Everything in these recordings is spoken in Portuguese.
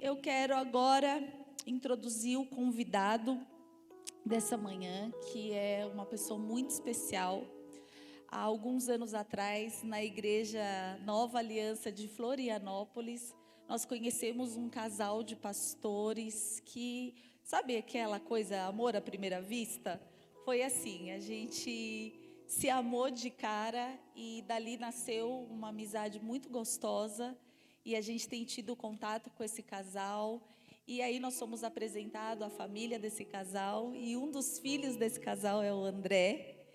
Eu quero agora introduzir o convidado dessa manhã, que é uma pessoa muito especial. Há alguns anos atrás, na Igreja Nova Aliança de Florianópolis, nós conhecemos um casal de pastores que, sabe aquela coisa, amor à primeira vista? Foi assim, a gente se amou de cara e dali nasceu uma amizade muito gostosa e a gente tem tido contato com esse casal. E aí nós somos apresentados à família desse casal e um dos filhos desse casal é o André.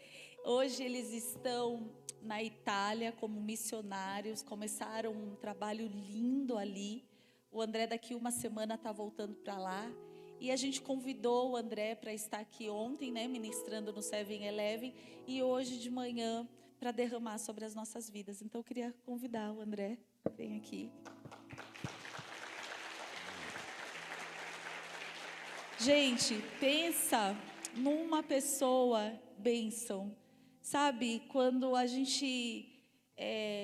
Hoje eles estão na Itália como missionários, começaram um trabalho lindo ali. O André daqui uma semana está voltando para lá. E a gente convidou o André para estar aqui ontem, né, ministrando no 7-Eleven, e hoje de manhã para derramar sobre as nossas vidas. Então eu queria convidar o André, vem aqui. Gente, pensa numa pessoa bênção. Sabe, quando a gente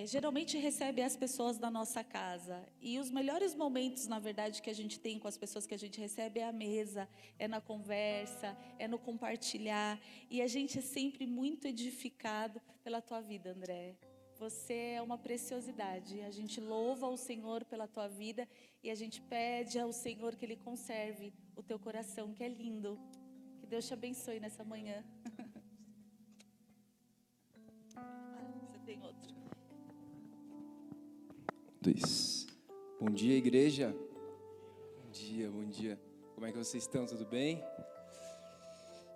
geralmente recebe as pessoas da nossa casa. E os melhores momentos, na verdade, que a gente tem com as pessoas que a gente recebe é à mesa, é na conversa, é no compartilhar. E a gente é sempre muito edificado pela tua vida, André. Você é uma preciosidade. A gente louva o Senhor pela tua vida e a gente pede ao Senhor que Ele conserve o teu coração, que é lindo. Que Deus te abençoe nessa manhã. Você tem outro. 2. Bom dia, igreja. Bom dia, bom dia. Como é que vocês estão? Tudo bem?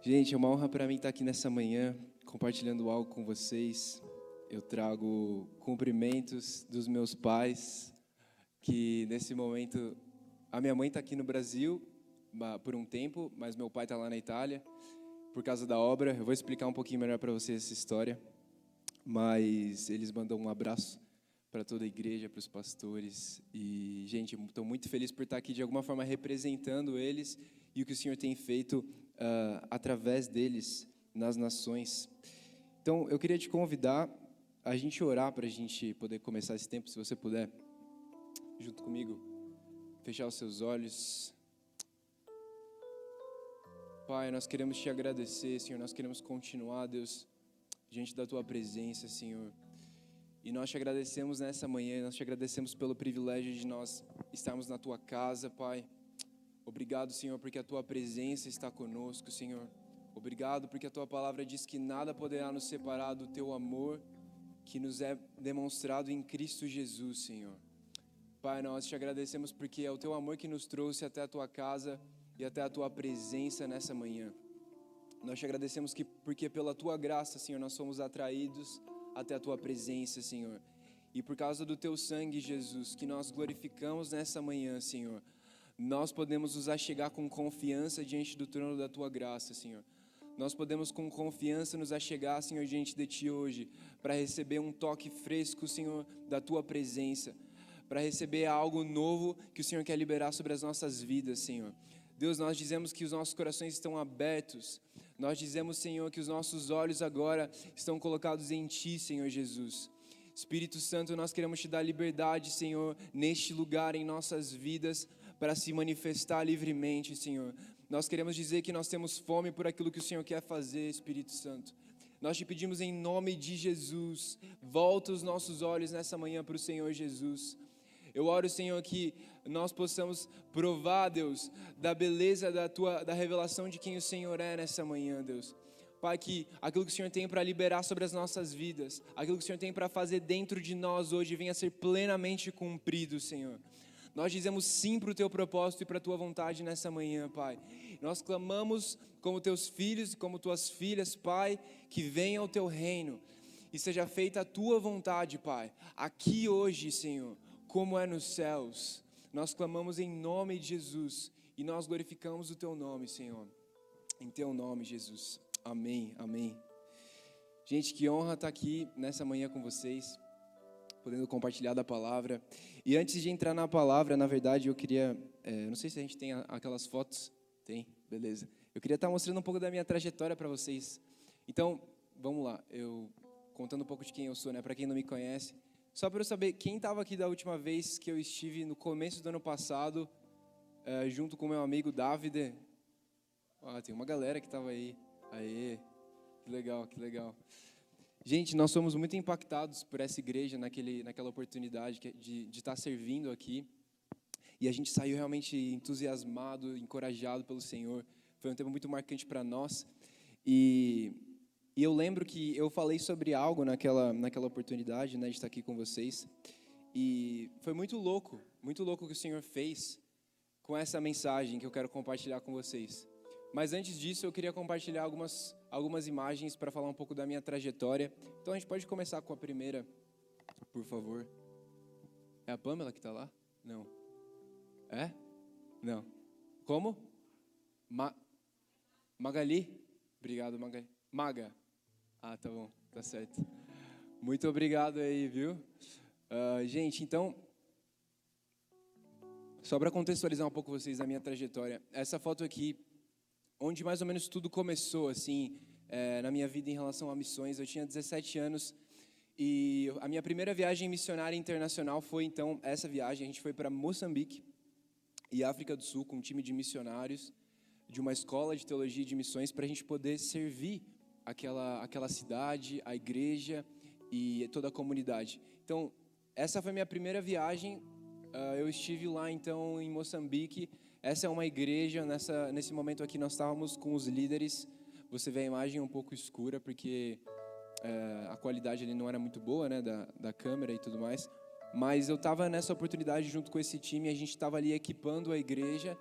Gente, é uma honra para mim estar aqui nessa manhã, compartilhando algo com vocês. Eu trago cumprimentos dos meus pais, que nesse momento, a minha mãe está aqui no Brasil por um tempo, mas meu pai está lá na Itália, por causa da obra. Eu vou explicar um pouquinho melhor para vocês essa história, mas eles mandam um abraço para toda a igreja, para os pastores. E, gente, estou muito feliz por estar aqui de alguma forma representando eles e o que o Senhor tem feito através deles nas nações. Então, eu queria te convidar a gente orar para a gente poder começar esse tempo, se você puder, junto comigo, fechar os seus olhos. Pai, nós queremos te agradecer, Senhor, nós queremos continuar, Deus, diante da tua presença, Senhor. E nós te agradecemos nessa manhã, nós te agradecemos pelo privilégio de nós estarmos na tua casa, Pai. Obrigado, Senhor, porque a tua presença está conosco, Senhor. Obrigado porque a tua palavra diz que nada poderá nos separar do teu amor que nos é demonstrado em Cristo Jesus, Senhor. Pai, nós te agradecemos porque é o teu amor que nos trouxe até a tua casa e até a tua presença nessa manhã. Nós te agradecemos porque pela tua graça, Senhor, nós somos atraídos até a tua presença, Senhor. E por causa do teu sangue, Jesus, que nós glorificamos nessa manhã, Senhor, nós podemos nos achegar com confiança diante do trono da tua graça, Senhor. Nós podemos com confiança nos achegar, Senhor, diante de ti hoje, para receber um toque fresco, Senhor, da tua presença, para receber algo novo que o Senhor quer liberar sobre as nossas vidas, Senhor. Deus, nós dizemos que os nossos corações estão abertos. Nós dizemos, Senhor, que os nossos olhos agora estão colocados em Ti, Senhor Jesus. Espírito Santo, nós queremos Te dar liberdade, Senhor, neste lugar, em nossas vidas, para se manifestar livremente, Senhor. Nós queremos dizer que nós temos fome por aquilo que o Senhor quer fazer, Espírito Santo. Nós Te pedimos em nome de Jesus, volta os nossos olhos nessa manhã para o Senhor Jesus. Eu oro, Senhor, que nós possamos provar, Deus, da beleza da revelação de quem o Senhor é nessa manhã, Deus. Pai, que aquilo que o Senhor tem para liberar sobre as nossas vidas, aquilo que o Senhor tem para fazer dentro de nós hoje, venha a ser plenamente cumprido, Senhor. Nós dizemos sim para o Teu propósito e para a Tua vontade nessa manhã, Pai. Nós clamamos como Teus filhos e como Tuas filhas, Pai, que venha o Teu reino e seja feita a Tua vontade, Pai, aqui hoje, Senhor, como é nos céus. Nós clamamos em nome de Jesus e nós glorificamos o Teu nome, Senhor. Em Teu nome, Jesus. Amém, amém. Gente, que honra estar aqui nessa manhã com vocês, podendo compartilhar da palavra. E antes de entrar na palavra, na verdade, eu queria, não sei se a gente tem aquelas fotos. Tem? Beleza. Eu queria estar mostrando um pouco da minha trajetória para vocês. Então, vamos lá. Eu contando um pouco de quem eu sou, né? Para quem não me conhece. Só para eu saber, quem estava aqui da última vez que eu estive no começo do ano passado, junto com meu amigo Davide. Tem uma galera que estava aí. Aê, que legal, que legal. Gente, nós somos muito impactados por essa igreja naquela oportunidade de estar servindo aqui. E a gente saiu realmente entusiasmado, encorajado pelo Senhor. Foi um tempo muito marcante para nós. E eu lembro que eu falei sobre algo naquela oportunidade, né, de estar aqui com vocês. E foi muito louco o que o Senhor fez com essa mensagem que eu quero compartilhar com vocês. Mas antes disso, eu queria compartilhar algumas imagens para falar um pouco da minha trajetória. Então a gente pode começar com a primeira, por favor. É a Pamela que está lá? Não. É? Não. Como? Magali? Obrigado, Magali. Maga. Tá bom, tá certo. Muito obrigado aí, viu? Gente, então, só para contextualizar um pouco vocês da minha trajetória, essa foto aqui, onde mais ou menos tudo começou, assim, na minha vida em relação a missões. Eu tinha 17 anos e a minha primeira viagem missionária internacional foi, então, essa viagem. A gente foi para Moçambique e África do Sul com um time de missionários de uma escola de teologia e de missões para a gente poder servir aquela cidade, a igreja e toda a comunidade. Então, essa foi a minha primeira viagem. Eu estive lá, então, em Moçambique. Essa é uma igreja. Nesse momento aqui, nós estávamos com os líderes. Você vê a imagem um pouco escura, porque a qualidade ali não era muito boa, né, da câmera e tudo mais. Mas eu estava nessa oportunidade junto com esse time. A gente estava ali equipando a igreja.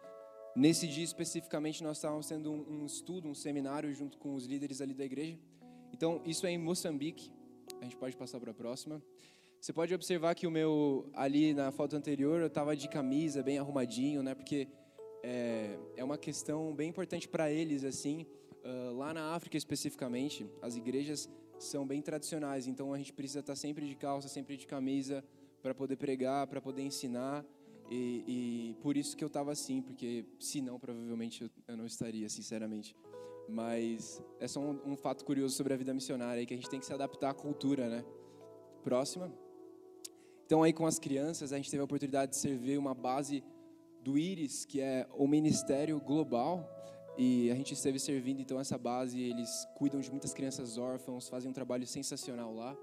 Nesse dia especificamente, nós estávamos tendo um estudo, um seminário junto com os líderes ali da igreja. Então, isso é em Moçambique. A gente pode passar para a próxima. Você pode observar que ali na foto anterior, eu estava de camisa, bem arrumadinho, né? Porque é uma questão bem importante para eles, assim. Lá na África especificamente, as igrejas são bem tradicionais. Então, a gente precisa estar sempre de calça, sempre de camisa, para poder pregar, para poder ensinar. E por isso que eu estava assim, porque senão provavelmente eu não estaria, sinceramente. Mas é só um fato curioso sobre a vida missionária, que a gente tem que se adaptar à cultura, né? Próxima. Então aí com as crianças, a gente teve a oportunidade de servir uma base do IRIS, que é o Ministério Global. E a gente esteve servindo então essa base, eles cuidam de muitas crianças órfãos, fazem um trabalho sensacional lá.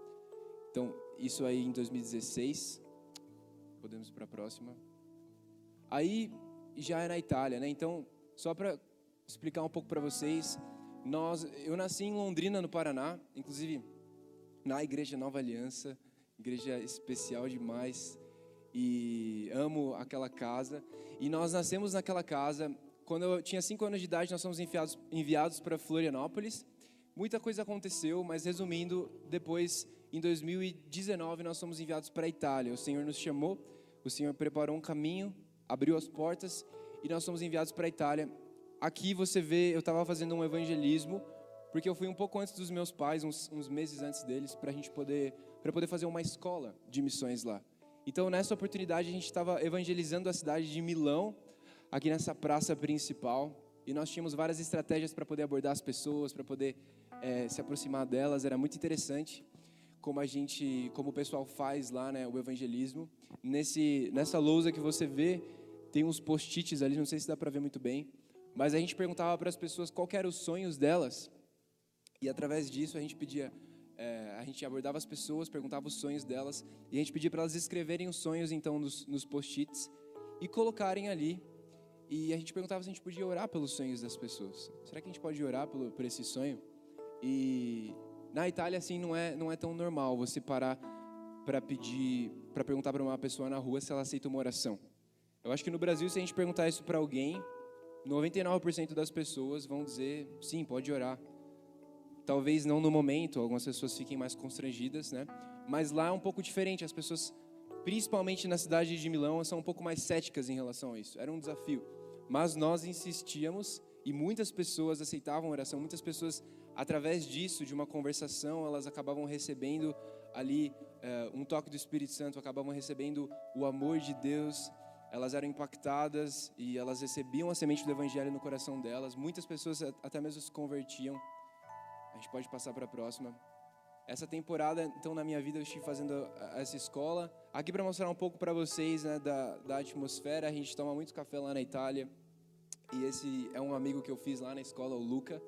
Então isso aí em 2016. Podemos ir para a próxima. Aí já é na Itália, né? Então, só para explicar um pouco para vocês, eu nasci em Londrina, no Paraná, inclusive na Igreja Nova Aliança, igreja especial demais, e amo aquela casa. E nós nascemos naquela casa. Quando eu tinha 5 anos de idade, nós fomos enviados para Florianópolis. Muita coisa aconteceu, mas resumindo, depois, em 2019, nós fomos enviados para a Itália. O Senhor nos chamou, o Senhor preparou um caminho, abriu as portas e nós fomos enviados para a Itália. Aqui você vê, eu estava fazendo um evangelismo, porque eu fui um pouco antes dos meus pais, uns meses antes deles, para poder fazer uma escola de missões lá. Então, nessa oportunidade, a gente estava evangelizando a cidade de Milão, aqui nessa praça principal, e nós tínhamos várias estratégias para poder abordar as pessoas, para poder se aproximar delas. Era muito interessante como o pessoal faz lá, né, o evangelismo. Nessa lousa que você vê, tem uns post-its ali, não sei se dá para ver muito bem, mas a gente perguntava para as pessoas qual que eram os sonhos delas, e através disso a gente abordava as pessoas, perguntava os sonhos delas, e a gente pedia para elas escreverem os sonhos então nos post-its e colocarem ali. E a gente perguntava se a gente podia orar pelos sonhos das pessoas. Será que a gente pode orar por esse sonho? E na Itália, assim, não é tão normal você parar para perguntar para uma pessoa na rua se ela aceita uma oração. Eu acho que no Brasil, se a gente perguntar isso para alguém, 99% das pessoas vão dizer, sim, pode orar. Talvez não no momento, algumas pessoas fiquem mais constrangidas, né? Mas lá é um pouco diferente. As pessoas, principalmente na cidade de Milão, são um pouco mais céticas em relação a isso. Era um desafio. Mas nós insistíamos e muitas pessoas aceitavam a oração. Muitas pessoas, através disso, de uma conversação, elas acabavam recebendo ali um toque do Espírito Santo, acabavam recebendo o amor de Deus. Elas eram impactadas e elas recebiam a semente do Evangelho no coração delas. Muitas pessoas até mesmo se convertiam. A gente pode passar para a próxima. Essa temporada, então, na minha vida, eu estive fazendo essa escola. Aqui para mostrar um pouco para vocês, né, da atmosfera. A gente toma muito café lá na Itália. E esse é um amigo que eu fiz lá na escola, o Luca.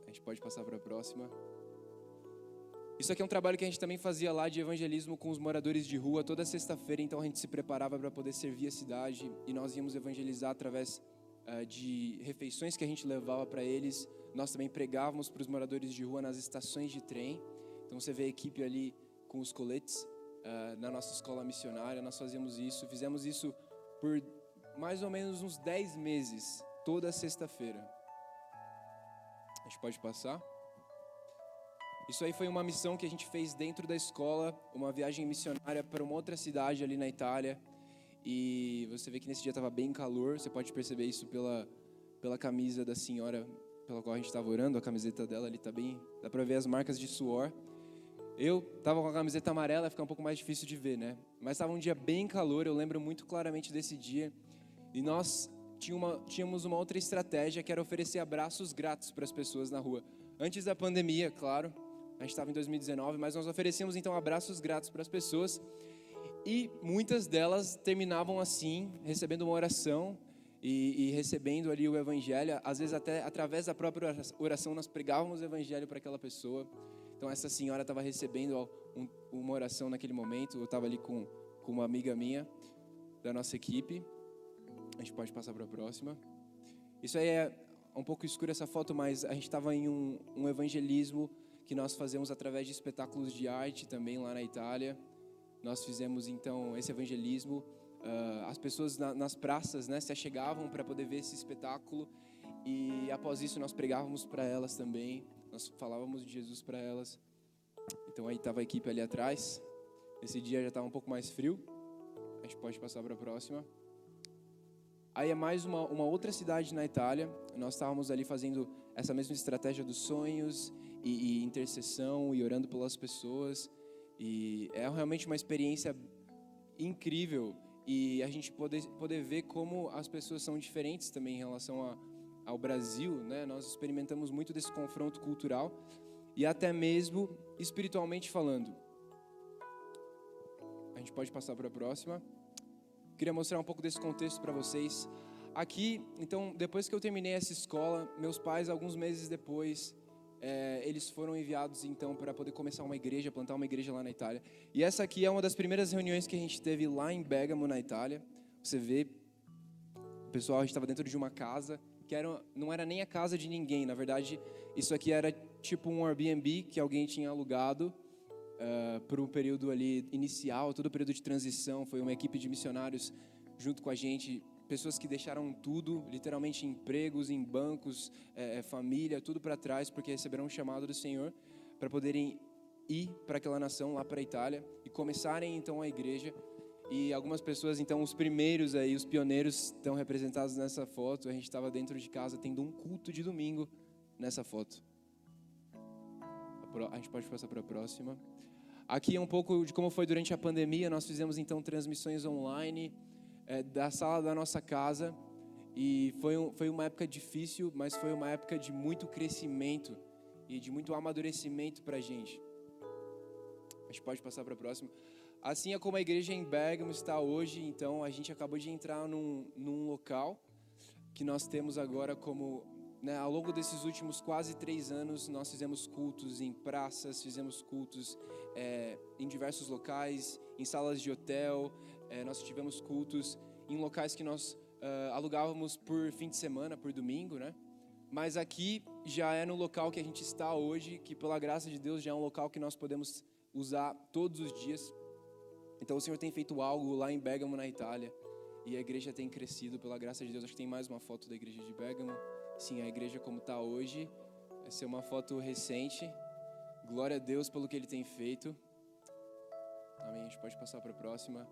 A gente pode passar para a próxima. Isso aqui é um trabalho que a gente também fazia lá de evangelismo com os moradores de rua toda sexta-feira. Então a gente se preparava para poder servir a cidade e nós íamos evangelizar através de refeições que a gente levava para eles. Nós também pregávamos para os moradores de rua nas estações de trem. Então você vê a equipe ali com os coletes na nossa escola missionária. Nós fazíamos isso, fizemos isso por mais ou menos uns 10 meses, toda sexta-feira. A gente pode passar? Isso aí foi uma missão que a gente fez dentro da escola, uma viagem missionária para uma outra cidade ali na Itália. E você vê que nesse dia estava bem calor, você pode perceber isso pela camisa da senhora pela qual a gente estava orando, a camiseta dela ali está bem, dá para ver as marcas de suor. Eu estava com a camiseta amarela, fica um pouco mais difícil de ver, né? Mas estava um dia bem calor, eu lembro muito claramente desse dia. E nós tínhamos uma outra estratégia, que era oferecer abraços grátis para as pessoas na rua. Antes da pandemia, claro. A gente estava em 2019, mas nós oferecíamos então abraços grátis para as pessoas e muitas delas terminavam assim, recebendo uma oração e recebendo ali o evangelho. Às vezes até através da própria oração nós pregávamos o evangelho para aquela pessoa. Então essa senhora estava recebendo uma oração naquele momento. Eu estava ali com uma amiga minha da nossa equipe. A gente pode passar para a próxima. Isso aí é um pouco escuro essa foto, mas a gente estava em um evangelismo que nós fazemos através de espetáculos de arte também lá na Itália. Nós fizemos então esse evangelismo. As pessoas nas praças, né, se achegavam para poder ver esse espetáculo e após isso nós pregávamos para elas também. Nós falávamos de Jesus para elas. Então aí estava a equipe ali atrás. Esse dia já estava um pouco mais frio. A gente pode passar para a próxima. Aí é mais uma outra cidade na Itália. Nós estávamos ali fazendo essa mesma estratégia dos sonhos e intercessão e orando pelas pessoas. E é realmente uma experiência incrível. E a gente poder ver como as pessoas são diferentes também em relação ao Brasil, né? Nós experimentamos muito desse confronto cultural e até mesmo espiritualmente falando. A gente pode passar para a próxima. Queria mostrar um pouco desse contexto para vocês. Aqui, então, depois que eu terminei essa escola, meus pais, alguns meses depois, eles foram enviados, então, para poder começar uma igreja, plantar uma igreja lá na Itália. E essa aqui é uma das primeiras reuniões que a gente teve lá em Bergamo, na Itália. Você vê, pessoal, a gente estava dentro de uma casa, que não era nem a casa de ninguém. Na verdade, isso aqui era tipo um Airbnb que alguém tinha alugado por um período ali inicial, todo o período de transição. Foi uma equipe de missionários junto com a gente, pessoas que deixaram tudo, literalmente empregos em bancos, família, tudo para trás, porque receberam um chamado do Senhor para poderem ir para aquela nação, lá para a Itália, e começarem então a igreja. E algumas pessoas, então os primeiros aí, os pioneiros estão representados nessa foto. A gente estava dentro de casa tendo um culto de domingo nessa foto. A gente pode passar para a próxima. Aqui é um pouco de como foi durante a pandemia. Nós fizemos então transmissões online da sala da nossa casa e foi uma época difícil, mas foi uma época de muito crescimento e de muito amadurecimento para a gente. A gente pode passar para a próxima. Assim é como a igreja em Bergamo está hoje. Então a gente acabou de entrar num local que nós temos agora como, né, ao longo desses últimos quase 3 anos, nós fizemos cultos em praças, fizemos cultos em diversos locais, em salas de hotel. Nós tivemos cultos em locais que nós alugávamos por fim de semana, por domingo, né? Mas aqui já é no local que a gente está hoje, que pela graça de Deus já é um local que nós podemos usar todos os dias. Então o Senhor tem feito algo lá em Bergamo, na Itália, e a igreja tem crescido pela graça de Deus. Acho que tem mais uma foto da igreja de Bergamo. Sim, a igreja como está hoje. Essa é uma foto recente. Glória a Deus pelo que Ele tem feito. Amém. A gente pode passar para a próxima.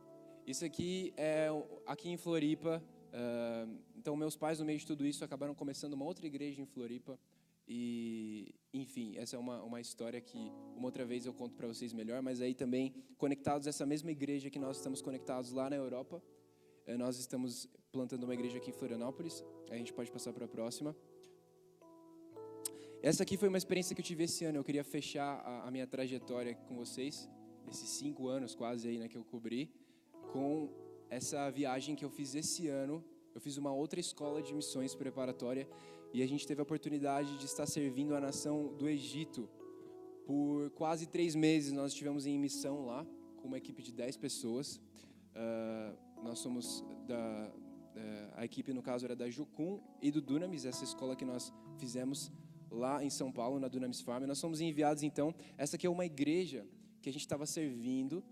Isso aqui é aqui em Floripa. Então meus pais, no meio de tudo isso, acabaram começando uma outra igreja em Floripa. E, enfim, essa é uma história que uma outra vez eu conto para vocês melhor. Mas aí também, conectados a essa mesma igreja que nós estamos conectados lá na Europa, nós estamos plantando uma igreja aqui em Florianópolis. A gente pode passar para a próxima. Essa aqui foi uma experiência que eu tive esse ano. Eu queria fechar a minha trajetória com vocês. esses 5 anos quase aí, né, que eu cobri, com essa viagem que eu fiz esse ano. Eu fiz uma outra escola de missões preparatória e a gente teve a oportunidade de estar servindo a nação do Egito. Por quase 3 meses nós estivemos em missão lá, com uma equipe de 10 pessoas. Nós somos a equipe, no caso, era da Jucum e do Dunamis, essa escola que nós fizemos lá em São Paulo, na Dunamis Farm. Nós fomos enviados, então, essa aqui é uma igreja que a gente estava servindo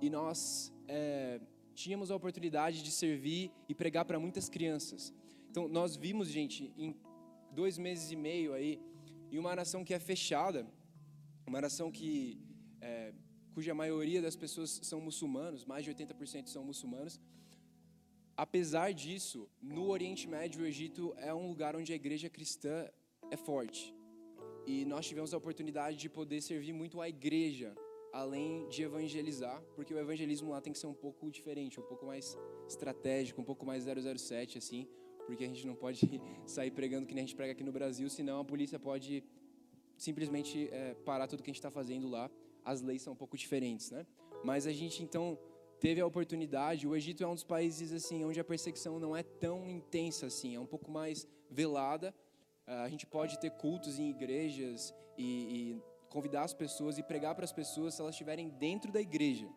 e nós tínhamos a oportunidade de servir e pregar para muitas crianças. Então, nós vimos, gente, em 2 meses e meio aí, em uma nação que é fechada, uma nação cuja maioria das pessoas são muçulmanos, mais de 80% são muçulmanos. Apesar disso, no Oriente Médio, o Egito é um lugar onde a igreja cristã é forte. E nós tivemos a oportunidade de poder servir muito a igreja, além de evangelizar, porque o evangelismo lá tem que ser um pouco diferente, um pouco mais estratégico, um pouco mais 007, assim, porque a gente não pode sair pregando que nem a gente prega aqui no Brasil, senão a polícia pode simplesmente parar tudo que a gente está fazendo lá. As leis são um pouco diferentes, né? Mas a gente, então, teve a oportunidade. O Egito é um dos países, assim, onde a perseguição não é tão intensa, assim, é um pouco mais velada. A gente pode ter cultos em igrejas e convidar as pessoas e pregar para as pessoas se elas estiverem dentro da igreja.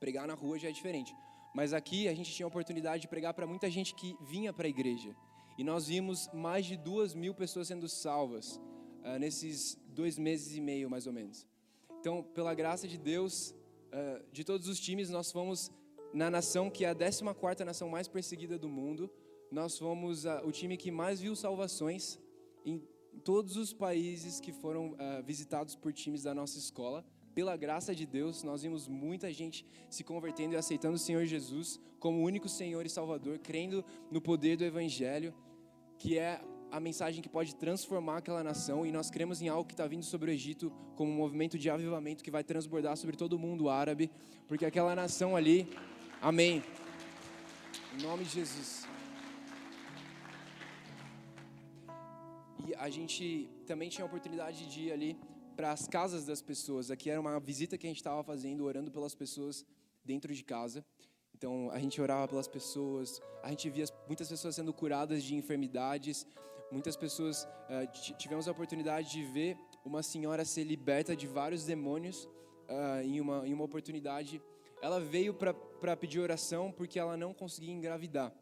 Pregar na rua já é diferente. Mas aqui a gente tinha a oportunidade de pregar para muita gente que vinha para a igreja. E nós vimos mais de 2.000 pessoas sendo salvas nesses 2 meses e meio, mais ou menos. Então, pela graça de Deus, de todos os times, nós fomos na nação que é a 14ª nação mais perseguida do mundo. Nós fomos o time que mais viu salvações em todos os países que foram visitados por times da nossa escola. Pela graça de Deus, nós vimos muita gente se convertendo e aceitando o Senhor Jesus como o único Senhor e Salvador, crendo no poder do Evangelho, que é a mensagem que pode transformar aquela nação. E nós cremos em algo que está vindo sobre o Egito como um movimento de avivamento que vai transbordar sobre todo o mundo árabe, porque aquela nação ali, amém, em nome de Jesus. E a gente também tinha a oportunidade de ir ali para as casas das pessoas. Aqui era uma visita que a gente estava fazendo, orando pelas pessoas dentro de casa. Então a gente orava pelas pessoas, a gente via muitas pessoas sendo curadas de enfermidades. Muitas pessoas, tivemos a oportunidade de ver uma senhora ser liberta de vários demônios em uma oportunidade. Ela veio para pedir oração porque ela não conseguia engravidar.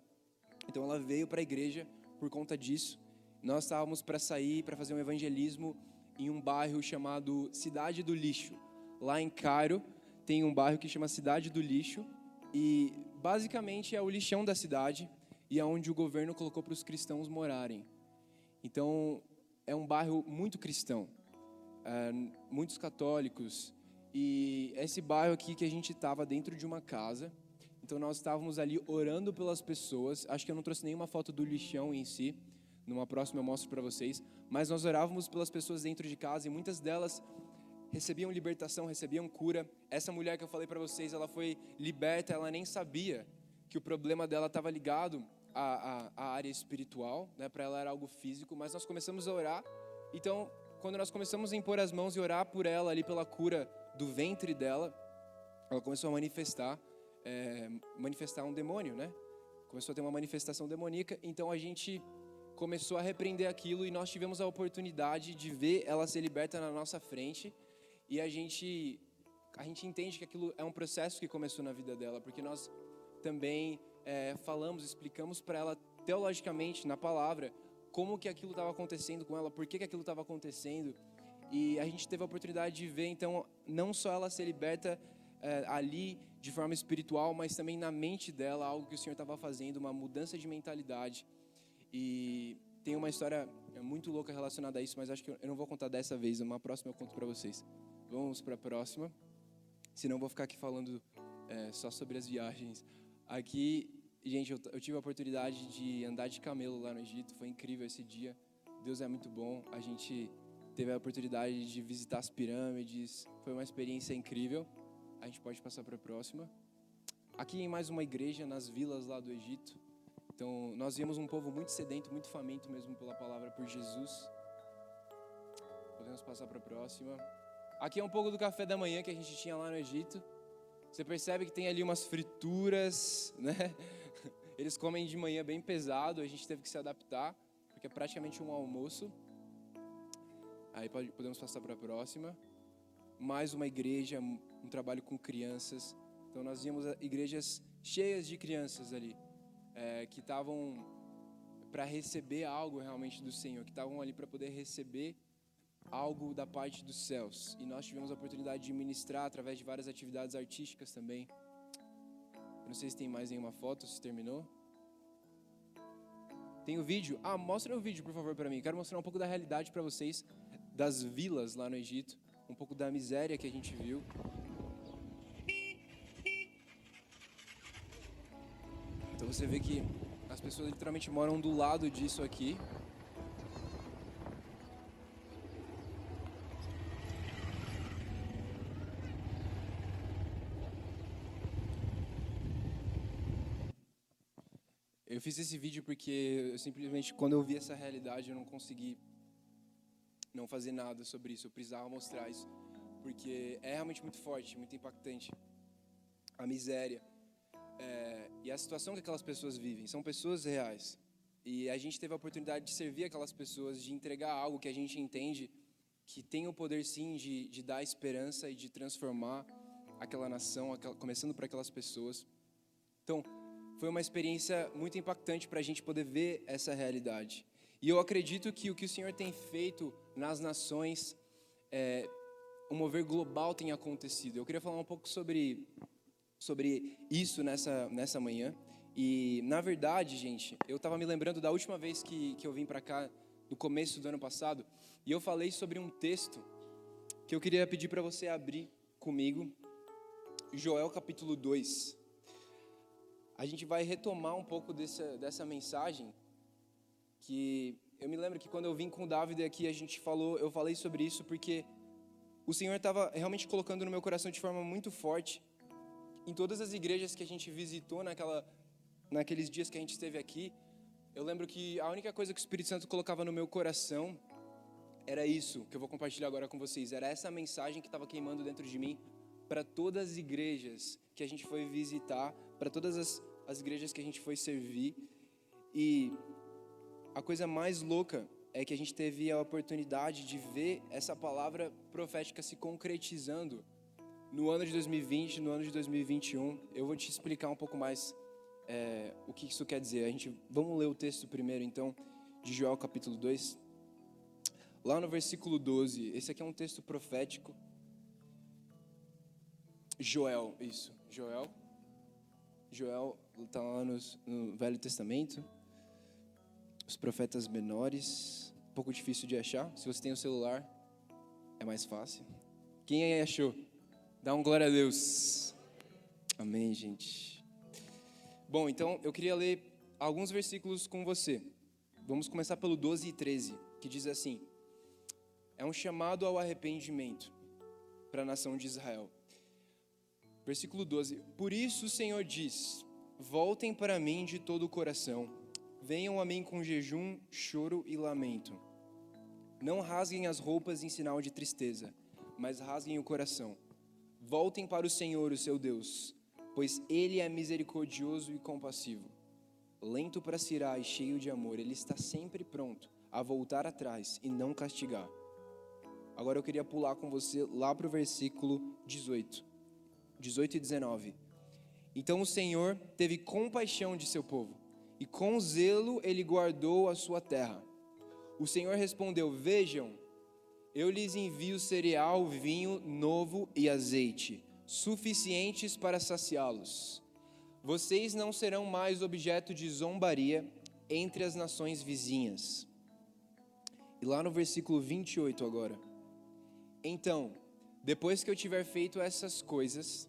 Então ela veio para a igreja por conta disso. Nós estávamos para sair, para fazer um evangelismo em um bairro chamado Cidade do Lixo. Lá em Cairo tem um bairro que chama Cidade do Lixo e basicamente é o lixão da cidade e é onde o governo colocou para os cristãos morarem. Então, é um bairro muito cristão, muitos católicos. E esse bairro aqui que a gente estava dentro de uma casa, então nós estávamos ali orando pelas pessoas. Acho que eu não trouxe nenhuma foto do lixão em si, numa próxima eu mostro para vocês. Mas nós orávamos pelas pessoas dentro de casa e muitas delas recebiam libertação, recebiam cura. Essa mulher que eu falei para vocês, ela foi liberta, ela nem sabia que o problema dela estava ligado a área espiritual, né? Para ela era algo físico, mas nós começamos a orar. Então, quando nós começamos a impor as mãos e orar por ela ali pela cura do ventre dela, ela começou a manifestar um demônio, né? Começou a ter uma manifestação demoníaca. Então a gente começou a repreender aquilo e nós tivemos a oportunidade de ver ela ser liberta na nossa frente. E a gente entende que aquilo é um processo que começou na vida dela, porque nós também explicamos para ela teologicamente, na palavra, como que aquilo estava acontecendo com ela, por que aquilo estava acontecendo. E a gente teve a oportunidade de ver, então, não só ela ser liberta ali de forma espiritual, mas também na mente dela, algo que o Senhor estava fazendo, uma mudança de mentalidade. E tem uma história muito louca relacionada a isso, mas acho que eu não vou contar dessa vez, uma próxima eu conto para vocês. Vamos para a próxima, senão eu vou ficar aqui falando só sobre as viagens. Aqui, gente, eu tive a oportunidade de andar de camelo lá no Egito, foi incrível esse dia. Deus é muito bom, a gente teve a oportunidade de visitar as pirâmides, foi uma experiência incrível. A gente pode passar para a próxima. Aqui em mais uma igreja, nas vilas lá do Egito. Então, nós vimos um povo muito sedento, muito faminto mesmo pela palavra, por Jesus. Podemos passar para a próxima. Aqui é um pouco do café da manhã que a gente tinha lá no Egito. Você percebe que tem ali umas frituras, né? Eles comem de manhã bem pesado, a gente teve que se adaptar, porque é praticamente um almoço. Aí podemos passar para a próxima. Mais uma igreja, um trabalho com crianças. Então nós vimos igrejas cheias de crianças ali, que estavam para receber algo realmente do Senhor, que estavam ali para poder receber algo da parte dos céus. E nós tivemos a oportunidade de ministrar através de várias atividades artísticas também. Eu não sei se tem mais nenhuma foto, se terminou. Tem o vídeo? Mostra o vídeo, por favor, para mim. Quero mostrar um pouco da realidade para vocês, das vilas lá no Egito, um pouco da miséria que a gente viu. Então você vê que as pessoas literalmente moram do lado disso aqui. Eu fiz esse vídeo porque eu simplesmente, quando eu vi essa realidade, eu não consegui não fazer nada sobre isso. Eu precisava mostrar isso, porque é realmente muito forte, muito impactante. A miséria e a situação que aquelas pessoas vivem. São pessoas reais. E a gente teve a oportunidade de servir aquelas pessoas, de entregar algo que a gente entende que tem o poder, sim, de dar esperança e de transformar aquela nação, começando por aquelas pessoas. Então, foi uma experiência muito impactante para a gente poder ver essa realidade. E eu acredito que o que o Senhor tem feito nas nações, um mover global tem acontecido. Eu queria falar um pouco sobre isso nessa manhã. E, na verdade, gente, eu estava me lembrando da última vez que eu vim para cá, no começo do ano passado, e eu falei sobre um texto que eu queria pedir para você abrir comigo, Joel capítulo 2. A gente vai retomar um pouco dessa mensagem, que eu me lembro que quando eu vim com o David aqui, eu falei sobre isso porque o Senhor estava realmente colocando no meu coração de forma muito forte, em todas as igrejas que a gente visitou naqueles dias que a gente esteve aqui. Eu lembro que a única coisa que o Espírito Santo colocava no meu coração era isso, que eu vou compartilhar agora com vocês. Era essa mensagem que estava queimando dentro de mim para todas as igrejas que a gente foi visitar, para todas as igrejas que a gente foi servir. E a coisa mais louca é que a gente teve a oportunidade de ver essa palavra profética se concretizando no ano de 2020, no ano de 2021. Eu vou te explicar um pouco mais o que isso quer dizer. Vamos ler o texto primeiro, então, de Joel capítulo 2. Lá no versículo 12, esse aqui é um texto profético. Joel está lá no Velho Testamento. Os profetas menores, um pouco difícil de achar. Se você tem o celular, é mais fácil. Quem aí achou? Dá um glória a Deus. Amém, gente. Bom, então eu queria ler alguns versículos com você. Vamos começar pelo 12 e 13, que diz assim: é um chamado ao arrependimento para a nação de Israel. Versículo 12: por isso o Senhor diz: voltem para mim de todo o coração, venham a mim com jejum, choro e lamento. Não rasguem as roupas em sinal de tristeza, mas rasguem o coração. Voltem para o Senhor, o seu Deus, pois Ele é misericordioso e compassivo, lento para se irar e cheio de amor. Ele está sempre pronto a voltar atrás e não castigar. Agora eu queria pular com você lá para o versículo 18 e 19. Então o Senhor teve compaixão de seu povo, e com zelo Ele guardou a sua terra. O Senhor respondeu: vejam, eu lhes envio cereal, vinho novo e azeite, suficientes para saciá-los. Vocês não serão mais objeto de zombaria entre as nações vizinhas. E lá no versículo 28 agora: então, depois que eu tiver feito essas coisas,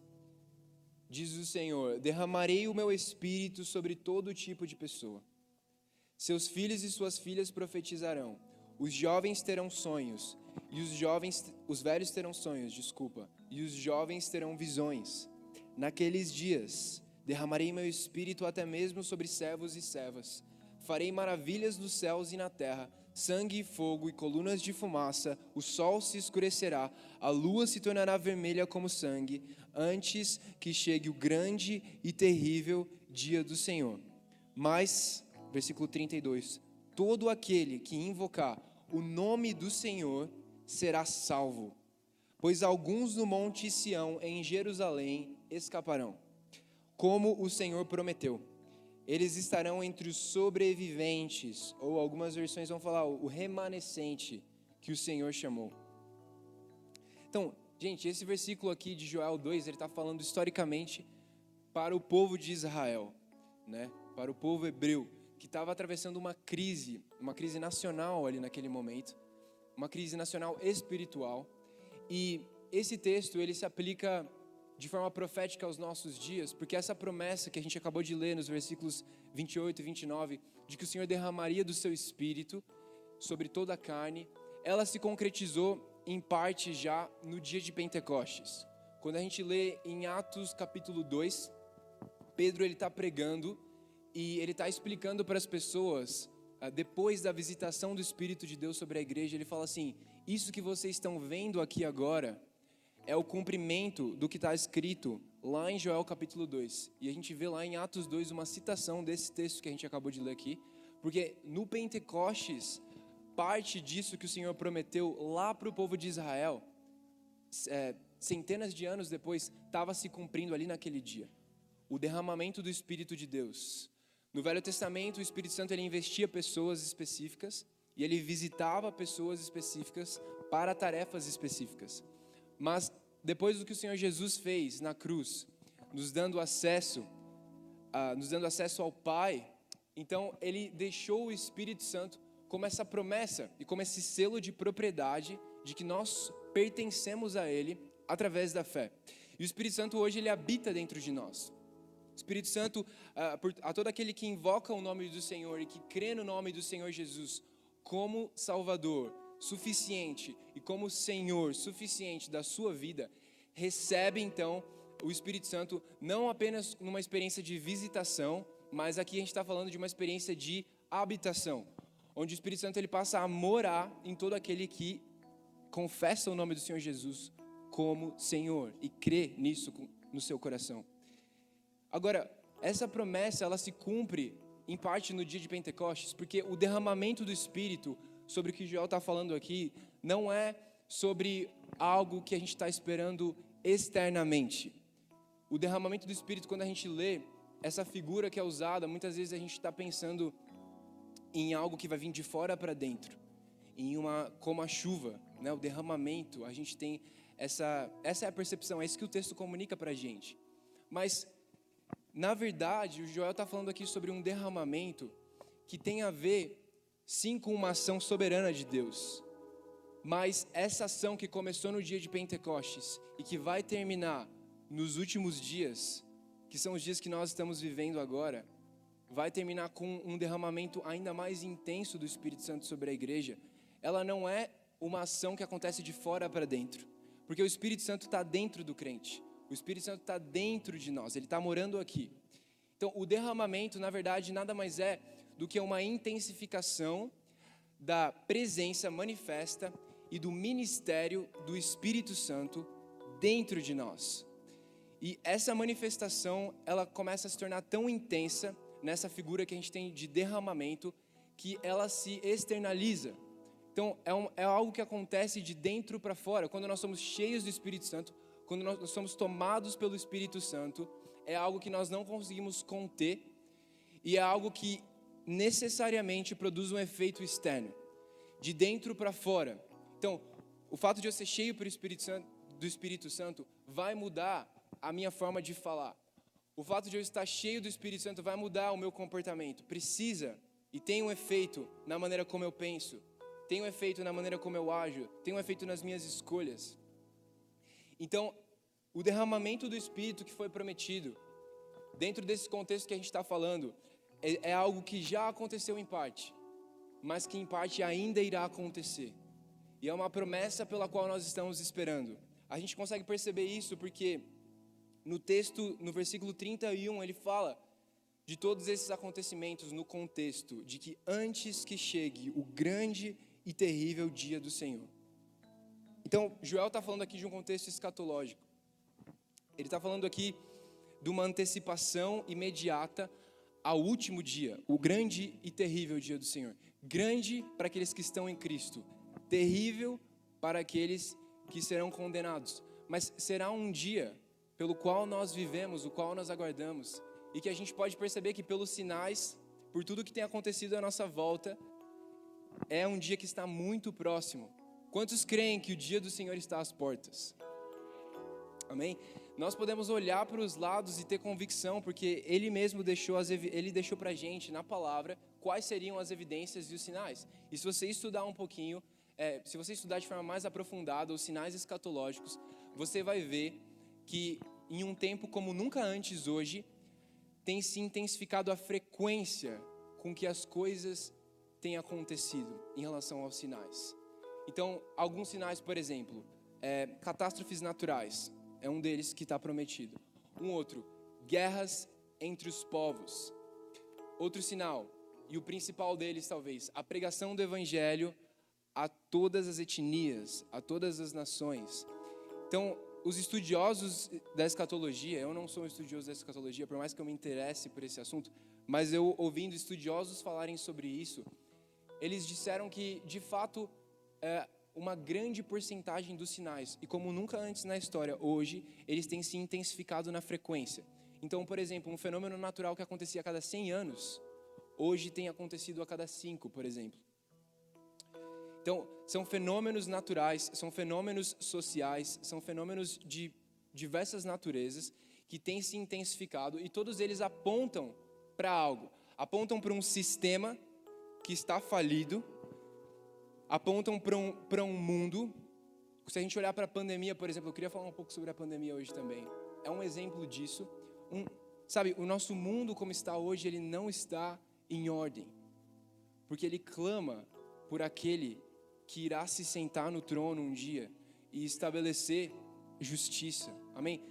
diz o Senhor, derramarei o meu espírito sobre todo tipo de pessoa. Seus filhos e suas filhas profetizarão, os jovens terão sonhos, e os velhos terão sonhos, e os jovens terão visões. Naqueles dias, derramarei meu espírito até mesmo sobre servos e servas. Farei maravilhas nos céus e na terra, sangue e fogo e colunas de fumaça, o sol se escurecerá, a lua se tornará vermelha como sangue, antes que chegue o grande e terrível dia do Senhor. Mas, versículo 32, todo aquele que invocar o nome do Senhor será salvo, pois alguns no monte Sião, em Jerusalém, escaparão, como o Senhor prometeu. Eles estarão entre os sobreviventes, ou algumas versões vão falar o remanescente que o Senhor chamou. Então, gente, esse versículo aqui de Joel 2, ele está falando historicamente para o povo de Israel, né? Para o povo hebreu, que estava atravessando uma crise nacional ali naquele momento, uma crise nacional espiritual. E esse texto, ele se aplica de forma profética aos nossos dias, porque essa promessa que a gente acabou de ler nos versículos 28 e 29, de que o Senhor derramaria do seu Espírito sobre toda a carne, ela se concretizou em parte já no dia de Pentecostes. Quando a gente lê em Atos capítulo 2, Pedro ele está pregando e ele está explicando para as pessoas, depois da visitação do Espírito de Deus sobre a igreja, ele fala assim: isso que vocês estão vendo aqui agora é o cumprimento do que está escrito lá em Joel capítulo 2. E a gente vê lá em Atos 2 uma citação desse texto que a gente acabou de ler aqui, porque no Pentecostes, parte disso que o Senhor prometeu lá para o povo de Israel, centenas de anos depois, estava se cumprindo ali naquele dia. O derramamento do Espírito de Deus. No Velho Testamento, o Espírito Santo ele investia pessoas específicas e ele visitava pessoas específicas para tarefas específicas. Mas depois do que o Senhor Jesus fez na cruz, nos dando acesso ao Pai, então ele deixou o Espírito Santo como essa promessa e como esse selo de propriedade de que nós pertencemos a Ele através da fé. E o Espírito Santo hoje ele habita dentro de nós. O Espírito Santo, a todo aquele que invoca o nome do Senhor e que crê no nome do Senhor Jesus como Salvador suficiente e como Senhor suficiente da sua vida, recebe então o Espírito Santo não apenas numa experiência de visitação, mas aqui a gente está falando de uma experiência de habitação, onde o Espírito Santo ele passa a morar em todo aquele que confessa o nome do Senhor Jesus como Senhor e crê nisso no seu coração. Agora, essa promessa, ela se cumpre em parte no dia de Pentecostes, porque o derramamento do Espírito, sobre o que Joel está falando aqui, não é sobre algo que a gente está esperando externamente. O derramamento do Espírito, quando a gente lê essa figura que é usada, muitas vezes a gente está pensando em algo que vai vir de fora para dentro, como a chuva, né? O derramamento, a gente tem essa é a percepção, é isso que o texto comunica para a gente. Mas na verdade, o Joel está falando aqui sobre um derramamento que tem a ver, sim, com uma ação soberana de Deus. Mas essa ação que começou no dia de Pentecostes e que vai terminar nos últimos dias, que são os dias que nós estamos vivendo agora, vai terminar com um derramamento ainda mais intenso do Espírito Santo sobre a igreja. Ela não é uma ação que acontece de fora para dentro, porque o Espírito Santo está dentro do crente. O Espírito Santo está dentro de nós, ele está morando aqui. Então, o derramamento, na verdade, nada mais é do que uma intensificação da presença manifesta e do ministério do Espírito Santo dentro de nós. E essa manifestação, ela começa a se tornar tão intensa nessa figura que a gente tem de derramamento, que ela se externaliza. Então, é algo que acontece de dentro para fora, quando nós somos cheios do Espírito Santo. Quando nós somos tomados pelo Espírito Santo, é algo que nós não conseguimos conter e é algo que necessariamente produz um efeito externo, de dentro para fora. Então, o fato de eu ser cheio do Espírito Santo vai mudar a minha forma de falar. O fato de eu estar cheio do Espírito Santo vai mudar o meu comportamento. Precisa e tem um efeito na maneira como eu penso, tem um efeito na maneira como eu ajo, tem um efeito nas minhas escolhas. Então, o derramamento do Espírito que foi prometido, dentro desse contexto que a gente está falando, é algo que já aconteceu em parte, mas que em parte ainda irá acontecer. E é uma promessa pela qual nós estamos esperando. A gente consegue perceber isso porque no texto, no versículo 31, ele fala de todos esses acontecimentos no contexto de que antes que chegue o grande e terrível dia do Senhor. Então, Joel está falando aqui de um contexto escatológico. Ele está falando aqui de uma antecipação imediata ao último dia, o grande e terrível dia do Senhor. Grande para aqueles que estão em Cristo, terrível para aqueles que serão condenados. Mas será um dia pelo qual nós vivemos, o qual nós aguardamos, e que a gente pode perceber que pelos sinais, por tudo que tem acontecido à nossa volta, é um dia que está muito próximo. Quantos creem que o dia do Senhor está às portas? Amém? Nós podemos olhar para os lados e ter convicção, porque Ele mesmo deixou para a gente, na palavra, quais seriam as evidências e os sinais. E se você estudar um pouquinho, se você estudar de forma mais aprofundada os sinais escatológicos, você vai ver que em um tempo como nunca antes hoje, tem se intensificado a frequência com que as coisas têm acontecido em relação aos sinais. Então, alguns sinais, por exemplo, catástrofes naturais, é um deles que está prometido. Um outro, guerras entre os povos. Outro sinal, e o principal deles talvez, a pregação do evangelho a todas as etnias, a todas as nações. Então, os estudiosos da escatologia, eu não sou um estudioso da escatologia, por mais que eu me interesse por esse assunto, mas eu ouvindo estudiosos falarem sobre isso, eles disseram que, de fato, uma grande porcentagem dos sinais, e como nunca antes na história, hoje, eles têm se intensificado na frequência. Então, por exemplo, um fenômeno natural que acontecia a cada 100 anos, hoje tem acontecido a cada 5, por exemplo. Então, são fenômenos naturais, são fenômenos sociais, são fenômenos de diversas naturezas que têm se intensificado e todos eles apontam para algo. Apontam para um sistema que está falido, apontam para um mundo. Se a gente olhar para a pandemia, por exemplo, eu queria falar um pouco sobre a pandemia hoje também. É um exemplo disso. Sabe, o nosso mundo como está hoje, ele não está em ordem. Porque ele clama por aquele que irá se sentar no trono um dia e estabelecer justiça. Amém?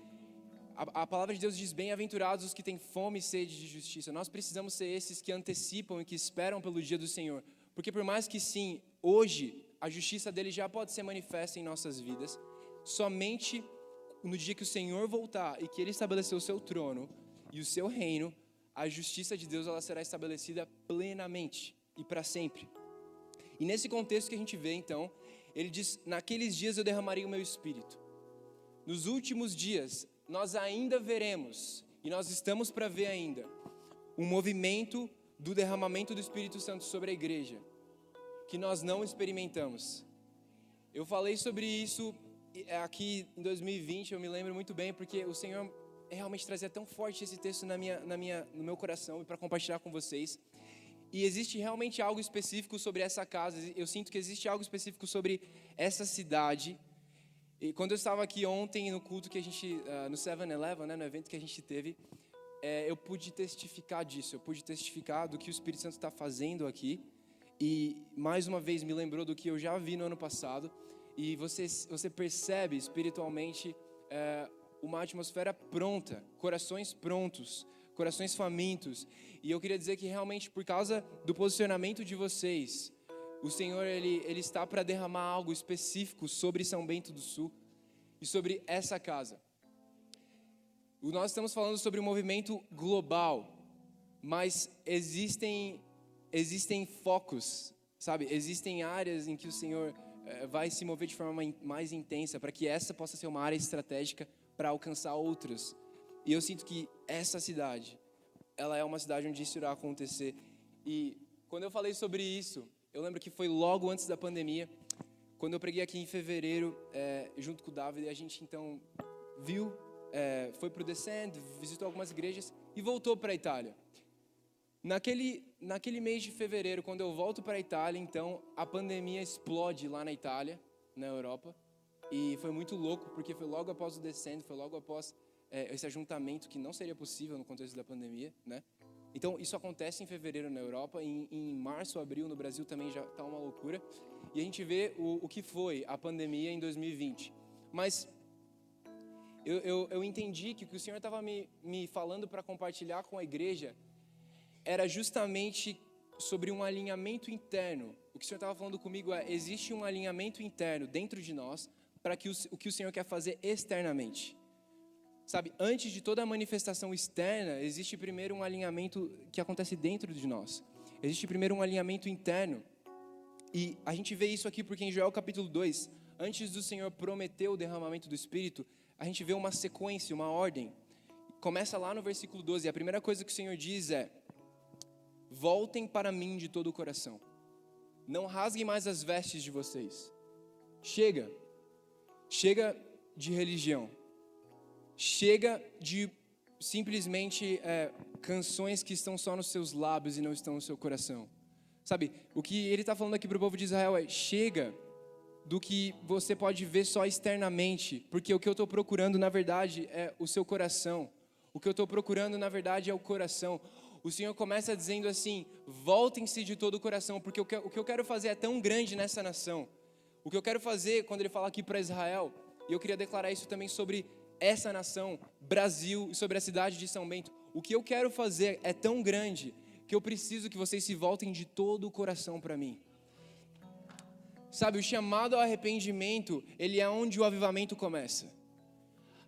A palavra de Deus diz, bem-aventurados os que têm fome e sede de justiça. Nós precisamos ser esses que antecipam e que esperam pelo dia do Senhor. Porque por mais que sim, hoje, a justiça dele já pode ser manifesta em nossas vidas, somente no dia que o Senhor voltar e que ele estabelecer o seu trono e o seu reino, a justiça de Deus ela será estabelecida plenamente e para sempre. E nesse contexto que a gente vê, então, ele diz, naqueles dias eu derramarei o meu espírito. Nos últimos dias, nós ainda veremos, e nós estamos para ver ainda, um movimento do derramamento do Espírito Santo sobre a igreja, que nós não experimentamos. Eu falei sobre isso aqui em 2020, eu me lembro muito bem, porque o Senhor realmente trazia tão forte esse texto no meu coração e para compartilhar com vocês. E existe realmente algo específico sobre essa casa, eu sinto que existe algo específico sobre essa cidade. E quando eu estava aqui ontem no culto que a gente, no 7-Eleven, né, no evento que a gente teve, eu pude testificar disso, eu pude testificar do que o Espírito Santo está fazendo aqui. E mais uma vez me lembrou do que eu já vi no ano passado. E você percebe espiritualmente uma atmosfera pronta, corações prontos, corações famintos. E eu queria dizer que realmente por causa do posicionamento de vocês, o Senhor ele está para derramar algo específico sobre São Bento do Sul e sobre essa casa. Nós estamos falando sobre um movimento global, mas existem focos, sabe? Existem áreas em que o Senhor vai se mover de forma mais intensa para que essa possa ser uma área estratégica para alcançar outras. E eu sinto que essa cidade, ela é uma cidade onde isso irá acontecer. E quando eu falei sobre isso, eu lembro que foi logo antes da pandemia, quando eu preguei aqui em fevereiro, junto com o David, a gente então viu, foi para o Descend, visitou algumas igrejas e voltou para a Itália. Naquele mês de fevereiro, quando eu volto para a Itália, então a pandemia explode lá na Itália, na Europa. E foi muito louco, porque foi logo após o Descend, foi logo após esse ajuntamento que não seria possível no contexto da pandemia, né? Então, isso acontece em fevereiro na Europa, em março, abril no Brasil também já está uma loucura. E a gente vê o que foi a pandemia em 2020. Mas eu entendi que o que o Senhor estava me falando para compartilhar com a igreja era justamente sobre um alinhamento interno. O que o Senhor estava falando comigo existe um alinhamento interno dentro de nós para que o que o Senhor quer fazer externamente. Sabe, antes de toda a manifestação externa, existe primeiro um alinhamento que acontece dentro de nós. Existe primeiro um alinhamento interno. E a gente vê isso aqui porque em Joel capítulo 2, antes do Senhor prometer o derramamento do Espírito, a gente vê uma sequência, uma ordem. Começa lá no versículo 12, e a primeira coisa que o Senhor diz é: voltem para mim de todo o coração. Não rasguem mais as vestes de vocês. Chega de religião. Chega de simplesmente canções que estão só nos seus lábios e não estão no seu coração. Sabe, o que ele está falando aqui para o povo de Israel chega do que você pode ver só externamente, porque o que eu estou procurando na verdade é o seu coração. O que eu estou procurando na verdade é o coração. O Senhor começa dizendo assim: voltem-se de todo o coração, porque o que eu quero fazer é tão grande nessa nação. O que eu quero fazer, quando ele fala aqui para Israel, e eu queria declarar isso também sobre essa nação, Brasil, e sobre a cidade de São Bento, o que eu quero fazer é tão grande que eu preciso que vocês se voltem de todo o coração para mim. Sabe, o chamado ao arrependimento, ele é onde o avivamento começa.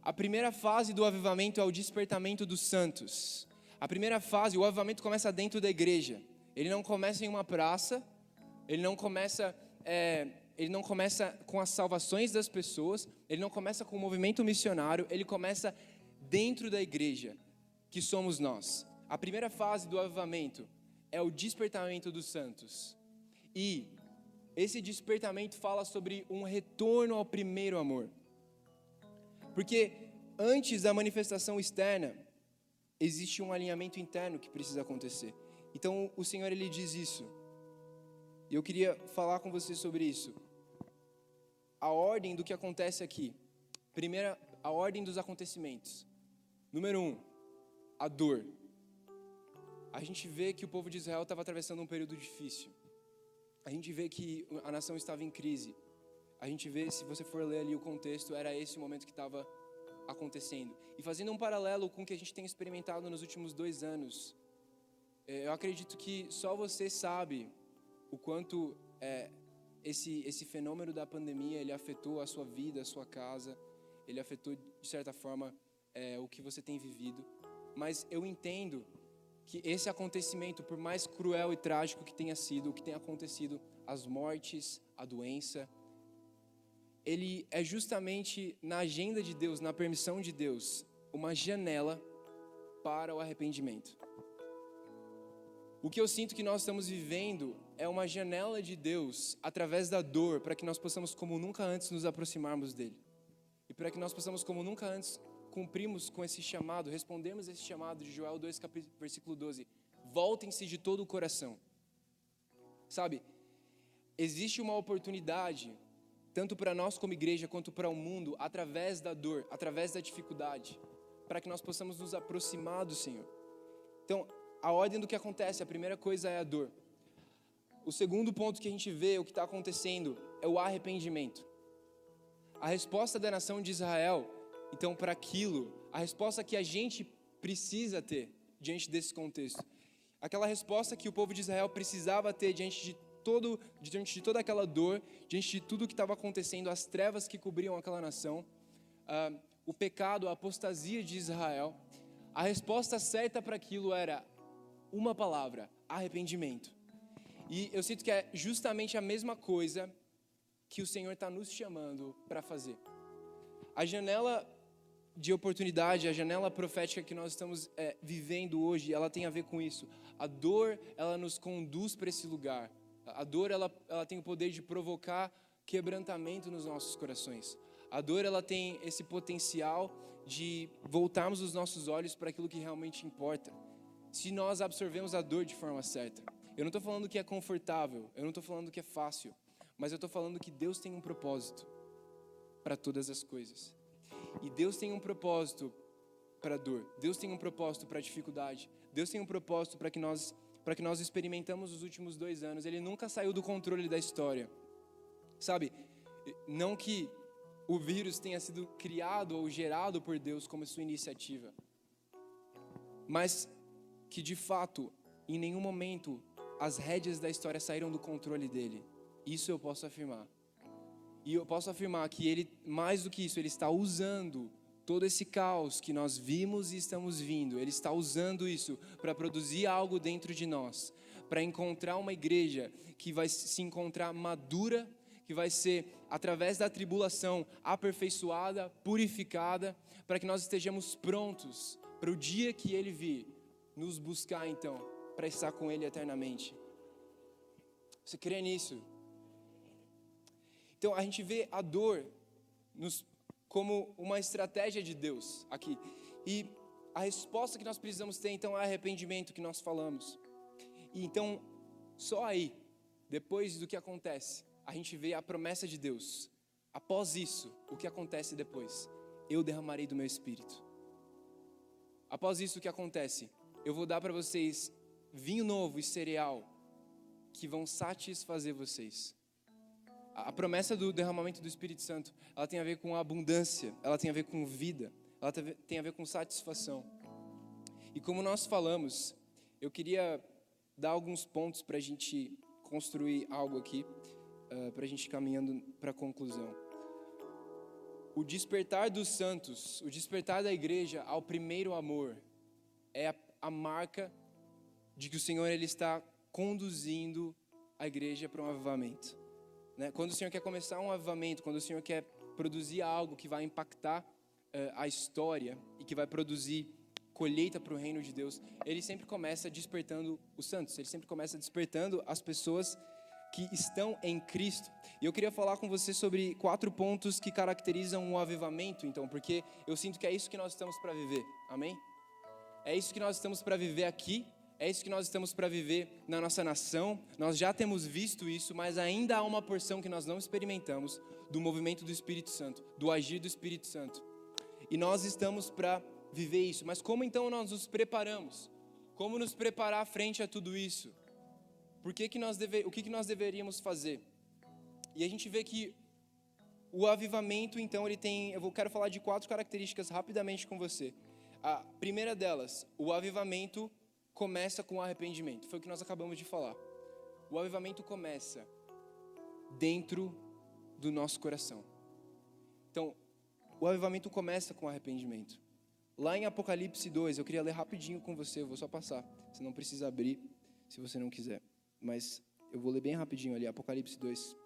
A primeira fase do avivamento é o despertamento dos santos. A primeira fase, o avivamento começa dentro da igreja. Ele não começa em uma praça, ele não começa com as salvações das pessoas, ele não começa com o movimento missionário, ele começa dentro da igreja, que somos nós. A primeira fase do avivamento é o despertamento dos santos. E esse despertamento fala sobre um retorno ao primeiro amor. Porque antes da manifestação externa, existe um alinhamento interno que precisa acontecer. Então o Senhor, ele diz isso. E eu queria falar com você sobre isso. A ordem do que acontece aqui. Primeira, a ordem dos acontecimentos. Número 1, a dor. A gente vê que o povo de Israel estava atravessando um período difícil. A gente vê que a nação estava em crise. A gente vê, se você for ler ali o contexto, era esse o momento que estava acontecendo. E fazendo um paralelo com o que a gente tem experimentado nos últimos 2 anos, eu acredito que só você sabe o quanto esse fenômeno da pandemia, ele afetou a sua vida, a sua casa, ele afetou, de certa forma, o que você tem vivido. Mas eu entendo que esse acontecimento, por mais cruel e trágico que tenha sido, o que tem acontecido, as mortes, a doença, ele é justamente na agenda de Deus, na permissão de Deus, uma janela para o arrependimento. O que eu sinto que nós estamos vivendo é uma janela de Deus através da dor, para que nós possamos como nunca antes nos aproximarmos dele. E para que nós possamos como nunca antes cumprimos com esse chamado, respondemos esse chamado de Joel 2, versículo 12. Voltem-se de todo o coração. Sabe, existe uma oportunidade, tanto para nós como igreja, quanto para o mundo, através da dor, através da dificuldade, para que nós possamos nos aproximar do Senhor. Então, a ordem do que acontece, a primeira coisa é a dor. O segundo ponto que a gente vê, o que está acontecendo, é o arrependimento. A resposta da nação de Israel, então, para aquilo, a resposta que a gente precisa ter diante desse contexto, aquela resposta que o povo de Israel precisava ter diante de toda aquela dor, diante de tudo que estava acontecendo, as trevas que cobriam aquela nação, o pecado, a apostasia de Israel, a resposta certa para aquilo era uma palavra: arrependimento. E eu sinto que é justamente a mesma coisa que o Senhor está nos chamando para fazer. A janela de oportunidade, a janela profética que nós estamos vivendo hoje, ela tem a ver com isso. A dor, ela nos conduz para esse lugar. A dor, ela tem o poder de provocar quebrantamento nos nossos corações. A dor, ela tem esse potencial de voltarmos os nossos olhos para aquilo que realmente importa, se nós absorvemos a dor de forma certa. Eu não estou falando que é confortável, eu não estou falando que é fácil, mas eu estou falando que Deus tem um propósito para todas as coisas. E Deus tem um propósito para a dor, Deus tem um propósito para a dificuldade, Deus tem um propósito para que nós experimentamos os últimos 2 anos. Ele nunca saiu do controle da história. Sabe, não que o vírus tenha sido criado ou gerado por Deus como sua iniciativa, mas que de fato em nenhum momento as rédeas da história saíram do controle dele. Isso eu posso afirmar. E eu posso afirmar que ele, mais do que isso, ele está usando todo esse caos que nós vimos e estamos vindo, ele está usando isso para produzir algo dentro de nós, para encontrar uma igreja que vai se encontrar madura, que vai ser, através da tribulação, aperfeiçoada, purificada, para que nós estejamos prontos para o dia que ele vir nos buscar, então, para estar com ele eternamente. Você crê nisso? Então, a gente vê a dor como uma estratégia de Deus aqui. E a resposta que nós precisamos ter, então, é arrependimento que nós falamos. E então, só aí, depois do que acontece, a gente vê a promessa de Deus. Após isso, o que acontece depois? Eu derramarei do meu espírito. Após isso, o que acontece? Eu vou dar para vocês vinho novo e cereal que vão satisfazer vocês. A promessa do derramamento do Espírito Santo, ela tem a ver com abundância, ela tem a ver com vida, ela tem a ver com satisfação. E como nós falamos, eu queria dar alguns pontos para a gente construir algo aqui, para a gente ir caminhando para a conclusão. O despertar dos santos, o despertar da igreja ao primeiro amor, é a marca de que o Senhor ele está conduzindo a igreja para um avivamento. Quando o Senhor quer começar um avivamento, quando o Senhor quer produzir algo que vai impactar a história e que vai produzir colheita para o reino de Deus, ele sempre começa despertando os santos, ele sempre começa despertando as pessoas que estão em Cristo. E eu queria falar com você sobre 4 pontos que caracterizam um avivamento, então, porque eu sinto que é isso que nós estamos para viver, amém? É isso que nós estamos para viver aqui, é isso que nós estamos para viver na nossa nação. Nós já temos visto isso, mas ainda há uma porção que nós não experimentamos do movimento do Espírito Santo, do agir do Espírito Santo. E nós estamos para viver isso. Mas como então nós nos preparamos? Como nos preparar frente a tudo isso? O que nós deveríamos fazer? E a gente vê que o avivamento, então, eu quero falar de 4 características rapidamente com você. A primeira delas, o avivamento começa com arrependimento. Foi o que nós acabamos de falar. O avivamento começa dentro do nosso coração. Então, o avivamento começa com arrependimento. Lá em Apocalipse 2, eu queria ler rapidinho com você, eu vou só passar. Você não precisa abrir, se você não quiser. Mas eu vou ler bem rapidinho ali, Apocalipse 2.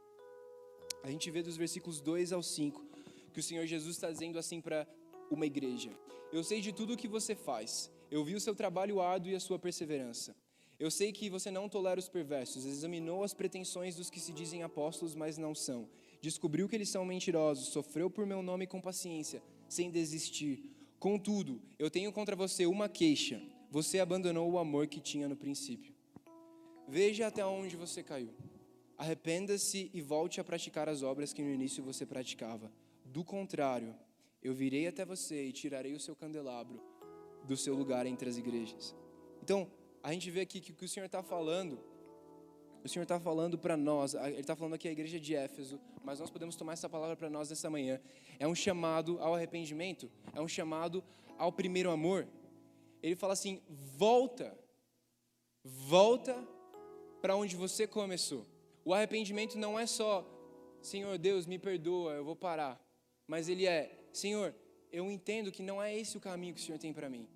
A gente vê dos versículos 2 ao 5, que o Senhor Jesus está dizendo assim para uma igreja. Eu sei de tudo o que você faz. Eu vi o seu trabalho árduo e a sua perseverança. Eu sei que você não tolera os perversos, examinou as pretensões dos que se dizem apóstolos, mas não são. Descobriu que eles são mentirosos, sofreu por meu nome com paciência, sem desistir. Contudo, eu tenho contra você uma queixa. Você abandonou o amor que tinha no princípio. Veja até onde você caiu. Arrependa-se e volte a praticar as obras que no início você praticava. Do contrário, eu virei até você e tirarei o seu candelabro do seu lugar entre as igrejas. Então, a gente vê aqui que o que o Senhor está falando para nós, Ele está falando aqui a igreja de Éfeso, mas nós podemos tomar essa palavra para nós nessa manhã. É um chamado ao arrependimento, é um chamado ao primeiro amor. Ele fala assim, volta para onde você começou. O arrependimento não é só, Senhor Deus, me perdoa, eu vou parar. Mas ele é, Senhor, eu entendo que não é esse o caminho que o Senhor tem para mim.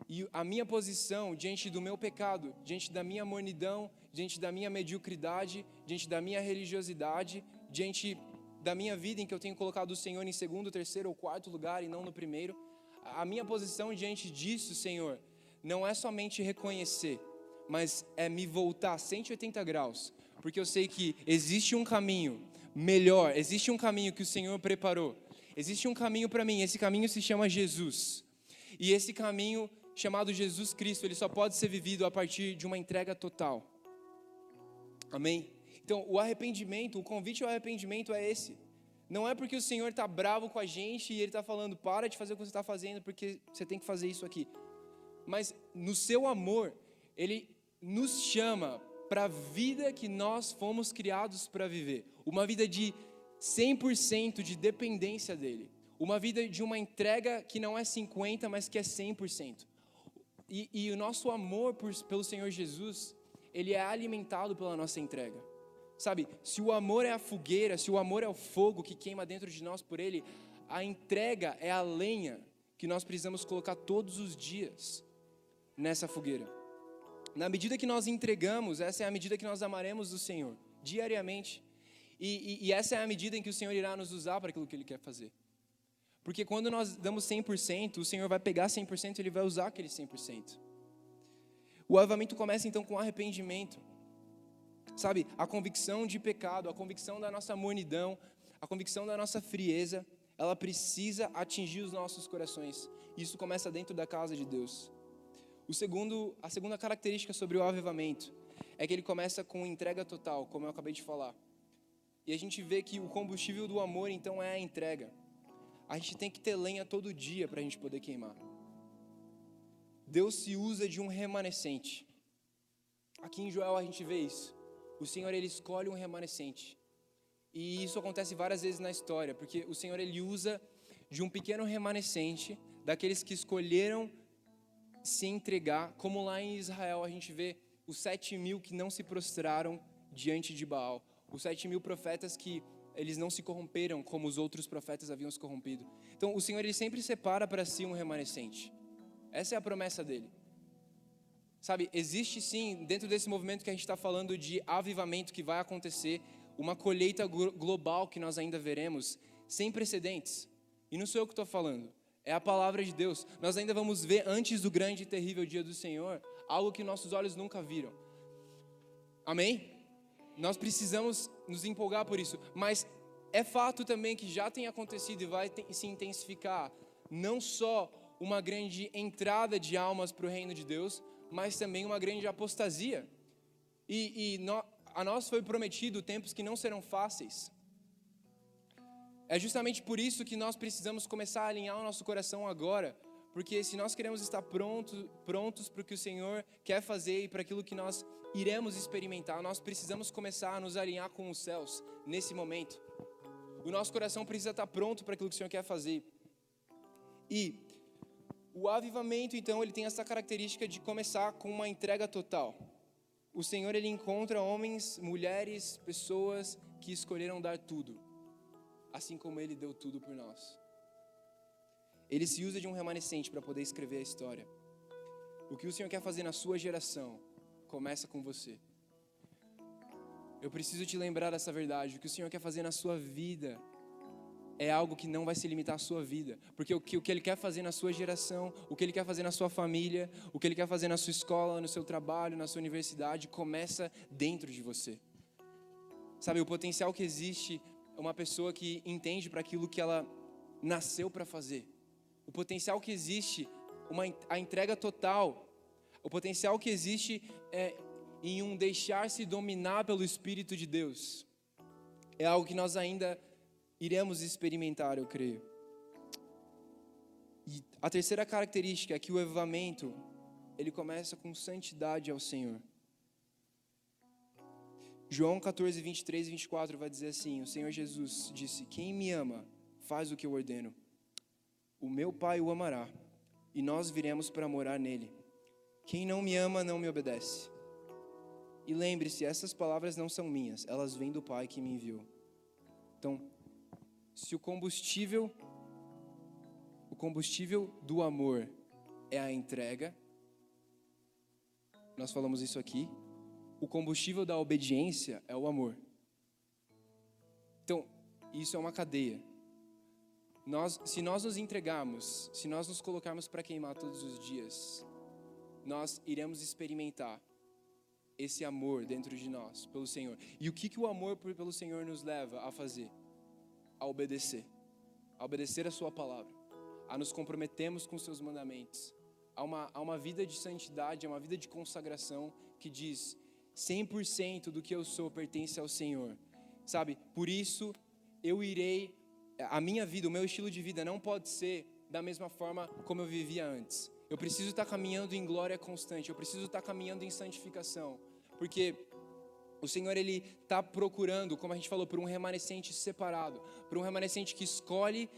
E a minha posição diante do meu pecado, diante da minha mornidão, diante da minha mediocridade, diante da minha religiosidade, diante da minha vida em que eu tenho colocado o Senhor em 2º, 3º ou 4º lugar e não no primeiro. A minha posição diante disso, Senhor, não é somente reconhecer, mas é me voltar 180 graus, porque eu sei que existe um caminho melhor, existe um caminho que o Senhor preparou, existe um caminho para mim, esse caminho se chama Jesus, e esse caminho chamado Jesus Cristo, ele só pode ser vivido a partir de uma entrega total, amém? Então o arrependimento, o convite ao arrependimento é esse, não é porque o Senhor está bravo com a gente e Ele está falando, para de fazer o que você está fazendo porque você tem que fazer isso aqui, mas no seu amor, Ele nos chama para a vida que nós fomos criados para viver. Uma vida de 100% de dependência dEle. Uma vida de uma entrega que não é 50%, mas que é 100%. E o nosso amor pelo Senhor Jesus, ele é alimentado pela nossa entrega. Sabe, se o amor é a fogueira, se o amor é o fogo que queima dentro de nós por ele, a entrega é a lenha que nós precisamos colocar todos os dias nessa fogueira. Na medida que nós entregamos, essa é a medida que nós amaremos o Senhor, diariamente. E essa é a medida em que o Senhor irá nos usar para aquilo que Ele quer fazer. Porque quando nós damos 100%, o Senhor vai pegar 100% e Ele vai usar aquele 100%. O avivamento começa então com arrependimento. Sabe, a convicção de pecado, a convicção da nossa mornidão, a convicção da nossa frieza, ela precisa atingir os nossos corações. Isso começa dentro da casa de Deus. A segunda característica sobre o avivamento é que ele começa com entrega total, como eu acabei de falar. E a gente vê que o combustível do amor então é a entrega. A gente tem que ter lenha todo dia para a gente poder queimar. Deus se usa de um remanescente. Aqui em Joel a gente vê isso. O Senhor, ele escolhe um remanescente. E isso acontece várias vezes na história, porque o Senhor, ele usa de um pequeno remanescente, daqueles que escolheram se entregar, como lá em Israel a gente vê os 7.000 que não se prostraram diante de Baal. Os 7.000 profetas que eles não se corromperam como os outros profetas haviam se corrompido. Então o Senhor, ele sempre separa para si um remanescente. Essa é a promessa dele. Sabe, existe sim, dentro desse movimento que a gente está falando de avivamento que vai acontecer, uma colheita global que nós ainda veremos, sem precedentes. E não sou eu que estou falando, é a palavra de Deus. Nós ainda vamos ver, antes do grande e terrível dia do Senhor, algo que nossos olhos nunca viram. Amém? Nós precisamos nos empolgar por isso. Mas é fato também que já tem acontecido e vai se intensificar, não só uma grande entrada de almas para o reino de Deus, mas também uma grande apostasia. A nós foi prometido tempos que não serão fáceis. É justamente por isso que nós precisamos começar a alinhar o nosso coração agora, porque se nós queremos estar prontos para o que o Senhor quer fazer e para aquilo que nós iremos experimentar, nós precisamos começar a nos alinhar com os céus nesse momento. O nosso coração precisa estar pronto para aquilo que o Senhor quer fazer. E o avivamento, então, ele tem essa característica de começar com uma entrega total. O Senhor, ele encontra homens, mulheres, pessoas que escolheram dar tudo, assim como Ele deu tudo por nós. Ele se usa de um remanescente para poder escrever a história. O que o Senhor quer fazer na sua geração, começa com você. Eu preciso te lembrar dessa verdade. O que o Senhor quer fazer na sua vida é algo que não vai se limitar à sua vida. Porque o que Ele quer fazer na sua geração, o que Ele quer fazer na sua família, o que Ele quer fazer na sua escola, no seu trabalho, na sua universidade, começa dentro de você. Sabe, o potencial que existe é uma pessoa que entende para aquilo que ela nasceu para fazer. O potencial que existe, a entrega total. O potencial que existe em um deixar-se dominar pelo Espírito de Deus. É algo que nós ainda iremos experimentar, eu creio. E a terceira característica é que o avivamento, ele começa com santidade ao Senhor. João 14, 23 e 24 vai dizer assim: o Senhor Jesus disse: quem me ama, faz o que eu ordeno. O meu Pai o amará, e nós viremos para morar nele. Quem não me ama, não me obedece. E lembre-se, essas palavras não são minhas, elas vêm do Pai que me enviou. Então, se o combustível do amor é a entrega, nós falamos isso aqui, o combustível da obediência é o amor. Então, isso é uma cadeia. Se nós nos entregarmos, se nós nos colocarmos para queimar todos os dias, nós iremos experimentar esse amor dentro de nós, pelo Senhor. E o que o amor pelo Senhor nos leva a fazer? A obedecer a sua palavra, a nos comprometermos com seus mandamentos, a uma vida de santidade, a uma vida de consagração que diz: 100% do que eu sou pertence ao Senhor, sabe? Por isso a minha vida, o meu estilo de vida não pode ser da mesma forma como eu vivia antes. Eu preciso estar caminhando em glória constante, eu preciso estar caminhando em santificação, porque o Senhor, Ele está procurando, como a gente falou, por um remanescente separado, por um remanescente que escolhe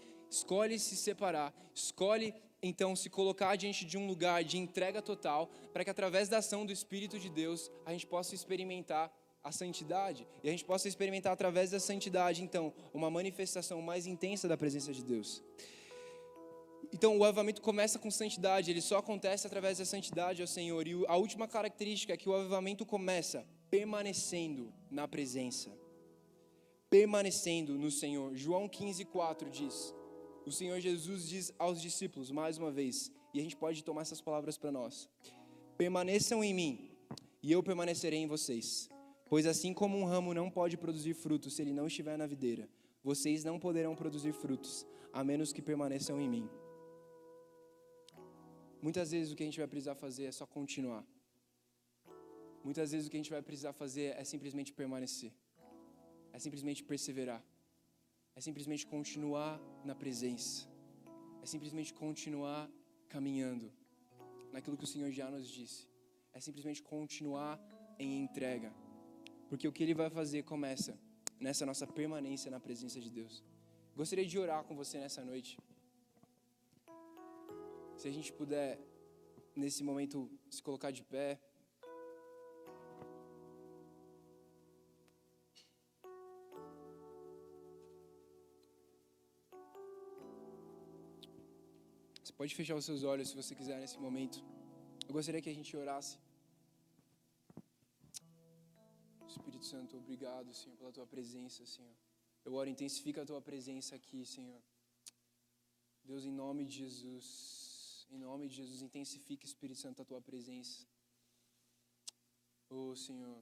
se separar, escolhe então se colocar diante de um lugar de entrega total, para que através da ação do Espírito de Deus, a gente possa experimentar a santidade. E a gente possa experimentar através da santidade, então, uma manifestação mais intensa da presença de Deus. Então o avivamento começa com santidade, ele só acontece através da santidade ao Senhor. E a última característica é que o avivamento começa permanecendo na presença. Permanecendo no Senhor. João 15:4 diz, o Senhor Jesus diz aos discípulos, mais uma vez, e a gente pode tomar essas palavras para nós: permaneçam em mim, e eu permanecerei em vocês. Pois assim como um ramo não pode produzir frutos se ele não estiver na videira, vocês não poderão produzir frutos, a menos que permaneçam em mim. Muitas vezes o que a gente vai precisar fazer é só continuar. Muitas vezes o que a gente vai precisar fazer é simplesmente permanecer. É simplesmente perseverar. É simplesmente continuar na presença. É simplesmente continuar caminhando naquilo que o Senhor já nos disse. É simplesmente continuar em entrega. Porque o que Ele vai fazer começa nessa nossa permanência na presença de Deus. Gostaria de orar com você nessa noite. Se a gente puder, nesse momento, se colocar de pé. Você pode fechar os seus olhos se você quiser nesse momento. Eu gostaria que a gente orasse. Espírito Santo, obrigado, Senhor, pela Tua presença, Senhor. Eu oro, intensifica a Tua presença aqui, Senhor. Deus, em nome de Jesus. Em nome de Jesus, intensifica, Espírito Santo, a Tua presença. Oh, Senhor.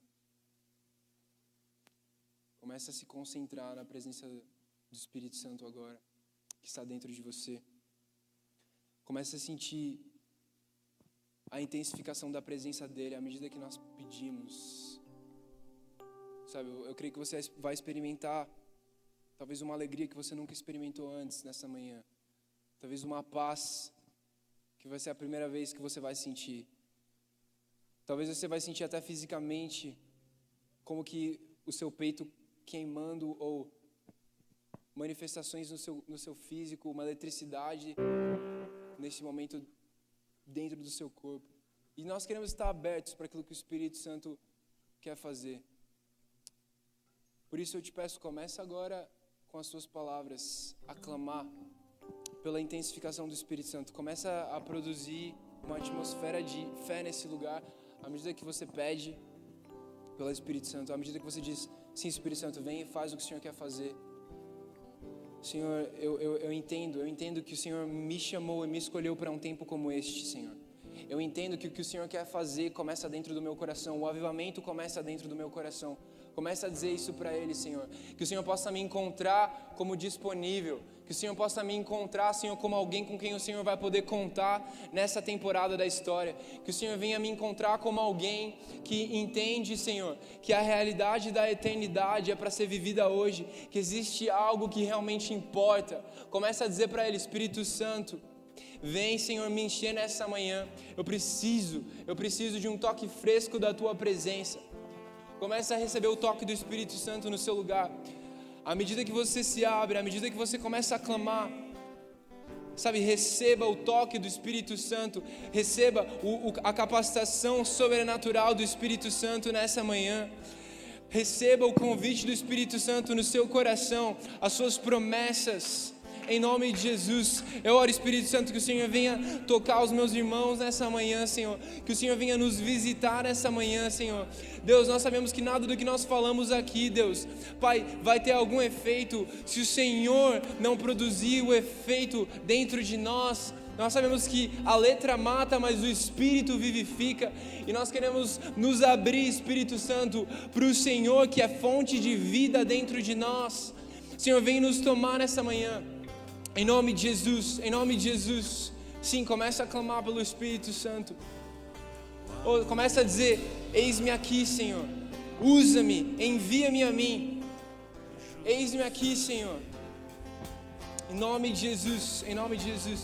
Começa a se concentrar na presença do Espírito Santo agora, que está dentro de você. Começa a sentir a intensificação da presença dEle à medida que nós pedimos. Sabe, eu creio que você vai experimentar talvez uma alegria que você nunca experimentou antes nessa manhã. Talvez uma paz que vai ser a primeira vez que você vai sentir. Talvez você vai sentir até fisicamente como que o seu peito queimando ou manifestações no seu físico, uma eletricidade nesse momento dentro do seu corpo. E nós queremos estar abertos para aquilo que o Espírito Santo quer fazer. Por isso eu te peço, começa agora com as suas palavras a clamar pela intensificação do Espírito Santo. Começa a produzir uma atmosfera de fé nesse lugar, à medida que você pede pelo Espírito Santo, à medida que você diz, sim, Espírito Santo, vem e faz o que o Senhor quer fazer. Senhor, eu entendo que o Senhor me chamou e me escolheu para um tempo como este, Senhor. Eu entendo que o que o Senhor quer fazer começa dentro do meu coração, o avivamento começa dentro do meu coração. Começa a dizer isso para Ele, Senhor. Que o Senhor possa me encontrar como disponível. Que o Senhor possa me encontrar, Senhor, como alguém com quem o Senhor vai poder contar nessa temporada da história. Que o Senhor venha me encontrar como alguém que entende, Senhor, que a realidade da eternidade é para ser vivida hoje. Que existe algo que realmente importa. Começa a dizer para Ele, Espírito Santo, vem, Senhor, me encher nessa manhã. Eu preciso de um toque fresco da Tua presença. Comece a receber o toque do Espírito Santo no seu lugar. À medida que você se abre, à medida que você começa a clamar, sabe, receba o toque do Espírito Santo, receba a capacitação sobrenatural do Espírito Santo nessa manhã. Receba o convite do Espírito Santo no seu coração, as suas promessas. Em nome de Jesus, eu oro, Espírito Santo, que o Senhor venha tocar os meus irmãos nessa manhã, Senhor. Que o Senhor venha nos visitar nessa manhã, Senhor. Deus, nós sabemos que nada do que nós falamos aqui, Deus, Pai, vai ter algum efeito se o Senhor não produzir o efeito dentro de nós. Nós sabemos que a letra mata, mas o Espírito vivifica. E nós queremos nos abrir, Espírito Santo, para o Senhor, que é fonte de vida dentro de nós. Senhor, vem nos tomar nessa manhã. Em nome de Jesus, em nome de Jesus. Sim, começa a clamar pelo Espírito Santo. Ou começa a dizer, eis-me aqui, Senhor. Usa-me, envia-me a mim. Eis-me aqui, Senhor. Em nome de Jesus, em nome de Jesus.